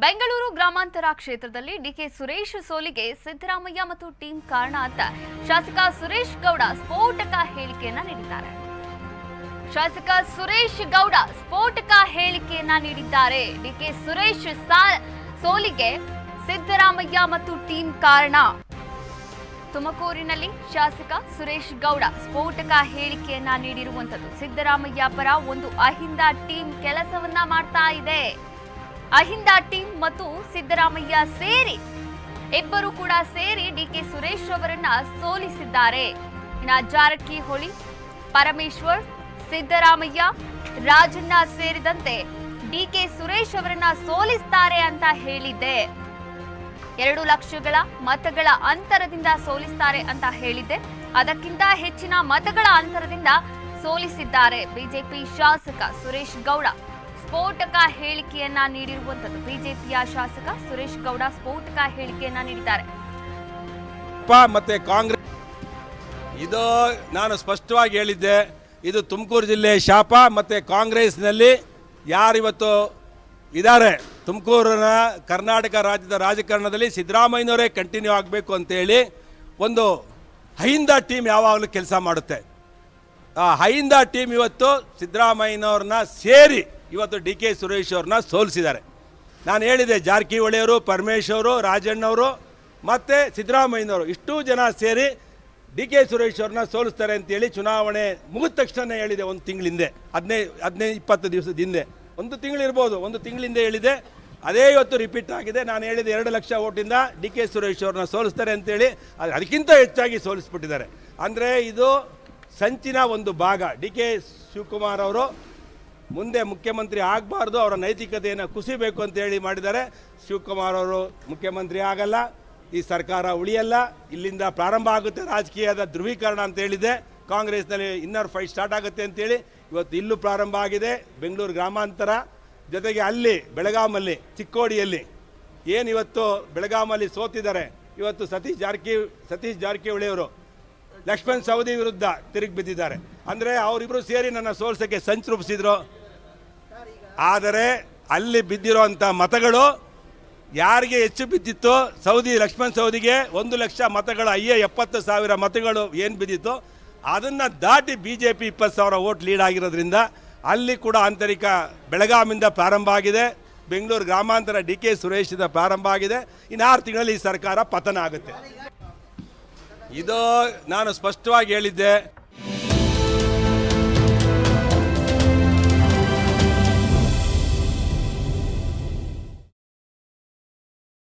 ಬೆಂಗಳೂರು ಗ್ರಾಮಾಂತರ ಕ್ಷೇತ್ರದಲ್ಲಿ ಡಿಕೆ ಸುರೇಶ್ ಸೋಲಿಗೆ ಸಿದ್ದರಾಮಯ್ಯ ಮತ್ತು ಟೀಮ್ ಕಾರಣ ಅಂತ ಶಾಸಕ ಸುರೇಶ್ ಗೌಡ ಸ್ಫೋಟಕ ಹೇಳಿಕೆಯನ್ನ ನೀಡಿದ್ದಾರೆ. ಶಾಸಕ ಸುರೇಶ್ ಗೌಡ ಸ್ಫೋಟಕ ಹೇಳಿಕೆಯನ್ನ ನೀಡಿದ್ದಾರೆ. ಡಿಕೆ ಸುರೇಶ್ ಸೋಲಿಗೆ ಸಿದ್ದರಾಮಯ್ಯ ಮತ್ತು ಟೀಮ್ ಕಾರಣ. ತುಮಕೂರಿನಲ್ಲಿ ಶಾಸಕ ಸುರೇಶ್ ಗೌಡ ಸ್ಫೋಟಕ ಹೇಳಿಕೆಯನ್ನ ನೀಡಿರುವಂತದ್ದು. ಸಿದ್ದರಾಮಯ್ಯ ಪರ ಒಂದು ಅಹಿಂದ ಟೀಮ್ ಕೆಲಸವನ್ನ ಮಾಡ್ತಾ ಇದೆ. ಅಹಿಂದ ಟೀಮ್ ಮತ್ತು ಸಿದ್ದರಾಮಯ್ಯ ಇಬ್ಬರು ಕೂಡ ಸೇರಿ ಡಿಕೆ ಸುರೇಶ್ ಅವರನ್ನ ಸೋಲಿಸಿದ್ದಾರೆ. ಜಾರಕಿಹೊಳಿ, ಪರಮೇಶ್ವರ್, ಸಿದ್ದರಾಮಯ್ಯ, ರಾಜಣ್ಣ ಸೇರಿದಂತೆ ಡಿಕೆ ಸುರೇಶ್ ಅವರನ್ನ ಸೋಲಿಸ್ತಾರೆ ಅಂತ ಹೇಳಿದ್ದೆ. 2 ಲಕ್ಷಗಳ ಮತಗಳ ಅಂತರದಿಂದ ಸೋಲಿಸ್ತಾರೆ ಅಂತ ಹೇಳಿದ್ದೆ. ಅದಕ್ಕಿಂತ ಹೆಚ್ಚಿನ ಮತಗಳ ಅಂತರದಿಂದ ಸೋಲಿಸಿದ್ದಾರೆ. ಬಿಜೆಪಿ ಶಾಸಕ ಸುರೇಶ್ ಗೌಡ ಸ್ಫೋಟಕ ಹೇಳಿಕೆಯನ್ನ ನೀಡಿರುವಂತದ್ದು. ಬಿಜೆಪಿಯ ಶಾಸಕ ಸುರೇಶ್ ಗೌಡ ಸ್ಫೋಟಕ ಹೇಳಿಕೆಯನ್ನ ನೀಡಿದ್ದಾರೆ. ಮತ್ತೆ ಕಾಂಗ್ರೆಸ್ ಇದು ನಾನು ಸ್ಪಷ್ಟವಾಗಿ ಹೇಳಿದ್ದೆ, ಇದು ತುಮಕೂರು ಜಿಲ್ಲೆ ಶಾಪ. ಮತ್ತೆ ಕಾಂಗ್ರೆಸ್ನಲ್ಲಿ ಯಾರಿವತ್ತು ಇದ್ದಾರೆ, ತುಮಕೂರಿನ ಕರ್ನಾಟಕ ರಾಜ್ಯದ ರಾಜಕಾರಣದಲ್ಲಿ ಸಿದ್ದರಾಮಯ್ಯನವರೇ ಕಂಟಿನ್ಯೂ ಆಗಬೇಕು ಅಂತೇಳಿ ಒಂದು ಅಹಿಂದ ಟೀಮ್ ಯಾವಾಗಲೂ ಕೆಲಸ ಮಾಡುತ್ತೆ. ಆ ಅಹಿಂದ ಟೀಮ್ ಇವತ್ತು ಸಿದ್ದರಾಮಯ್ಯನವ್ರನ್ನ ಸೇರಿ ಇವತ್ತು ಡಿ ಕೆ ಸುರೇಶ್ ಅವ್ರನ್ನ ಸೋಲಿಸಿದ್ದಾರೆ. ನಾನು ಹೇಳಿದೆ, ಜಾರಕಿಹೊಳಿ ಅವರು, ಪರಮೇಶ್ ಅವರು, ರಾಜಣ್ಣವರು ಮತ್ತು ಸಿದ್ದರಾಮಯ್ಯನವರು ಇಷ್ಟೂ ಜನ ಸೇರಿ ಡಿ ಕೆ ಸುರೇಶ್ ಅವ್ರನ್ನ ಸೋಲಿಸ್ತಾರೆ ಅಂತೇಳಿ ಚುನಾವಣೆ ಮುಗಿದ ತಕ್ಷಣ ಹೇಳಿದೆ. ಒಂದು ತಿಂಗಳಿಂದೆ, 15-20 ದಿವಸದ ಹಿಂದೆ, ಒಂದು ತಿಂಗಳಿರ್ಬೋದು, ಒಂದು ತಿಂಗಳಿಂದ ಹೇಳಿದೆ. ಅದೇ ಇವತ್ತು ರಿಪೀಟ್ ಆಗಿದೆ. ನಾನು ಹೇಳಿದೆ 2 ಲಕ್ಷ ಓಟಿಂದ ಡಿ ಕೆ ಸುರೇಶ್ ಅವ್ರನ್ನ ಸೋಲಿಸ್ತಾರೆ ಅಂತೇಳಿ. ಅದಕ್ಕಿಂತ ಹೆಚ್ಚಾಗಿ ಸೋಲಿಸ್ಬಿಟ್ಟಿದ್ದಾರೆ. ಅಂದರೆ ಇದು ಸಂಚಿನ ಒಂದು ಭಾಗ. ಡಿ ಕೆ ಶಿವಕುಮಾರ್ ಅವರು ಮುಂದೆ ಮುಖ್ಯಮಂತ್ರಿ ಆಗಬಾರ್ದು, ಅವರ ನೈತಿಕತೆಯನ್ನು ಕುಸಿಬೇಕು ಅಂತೇಳಿ ಮಾಡಿದ್ದಾರೆ. ಶಿವಕುಮಾರ್ ಅವರು ಮುಖ್ಯಮಂತ್ರಿ ಆಗಲ್ಲ, ಈ ಸರ್ಕಾರ ಉಳಿಯಲ್ಲ, ಇಲ್ಲಿಂದ ಪ್ರಾರಂಭ ಆಗುತ್ತೆ ರಾಜಕೀಯದ ಧ್ರುವೀಕರಣ ಅಂತ ಹೇಳಿದೆ. ಕಾಂಗ್ರೆಸ್ನಲ್ಲಿ ಇನ್ನರ್ ಫೈಟ್ ಸ್ಟಾರ್ಟ್ ಆಗುತ್ತೆ ಅಂತೇಳಿ ಇವತ್ತು ಇಲ್ಲೂ ಪ್ರಾರಂಭ ಆಗಿದೆ. ಬೆಂಗಳೂರು ಗ್ರಾಮಾಂತರ ಜೊತೆಗೆ ಅಲ್ಲಿ ಬೆಳಗಾಮಲ್ಲಿ, ಚಿಕ್ಕೋಡಿಯಲ್ಲಿ ಏನು ಇವತ್ತು ಬೆಳಗಾಮಲ್ಲಿ ಸೋತಿದ್ದಾರೆ. ಇವತ್ತು ಸತೀಶ್ ಜಾರಕಿಹೊಳಿ ಅವರು ಲಕ್ಷ್ಮಣ್ ಸವದಿ ವಿರುದ್ಧ ತಿರುಗಿ ಬಿದ್ದಿದ್ದಾರೆ. ಅಂದರೆ ಅವರಿಬ್ಬರು ಸೇರಿ ನನ್ನ ಸೋಲ್ಸಕ್ಕೆ ಸಂಚು ರೂಪಿಸಿದ್ರು. ಆದರೆ ಅಲ್ಲಿ ಬಿದ್ದಿರೋಂಥ ಮತಗಳು ಯಾರಿಗೆ ಹೆಚ್ಚು ಬಿದ್ದಿತ್ತು, ಲಕ್ಷ್ಮಣ್ ಸವದಿಗೆ 1 ಲಕ್ಷ ಮತಗಳ 70,000 ಮತಗಳು ಏನು ಬಿದ್ದಿತ್ತು, ಅದನ್ನು ದಾಟಿ BJP 20,000 ಓಟ್ ಲೀಡ್ ಆಗಿರೋದ್ರಿಂದ ಅಲ್ಲಿ ಕೂಡ ಆಂತರಿಕ ಬೆಳಗಾಮಿಂದ ಪ್ರಾರಂಭ ಆಗಿದೆ. ಬೆಂಗಳೂರು ಗ್ರಾಮಾಂತರ ಡಿ ಕೆ ಸುರೇಶಿಂದ ಪ್ರಾರಂಭ ಆಗಿದೆ. ಇನ್ನು 6 ತಿಂಗಳಲ್ಲಿ ಈ ಸರ್ಕಾರ ಪತನ ಆಗುತ್ತೆ. ಇದು ನಾನು ಸ್ಪಷ್ಟವಾಗಿ ಹೇಳಿದ್ದೆ.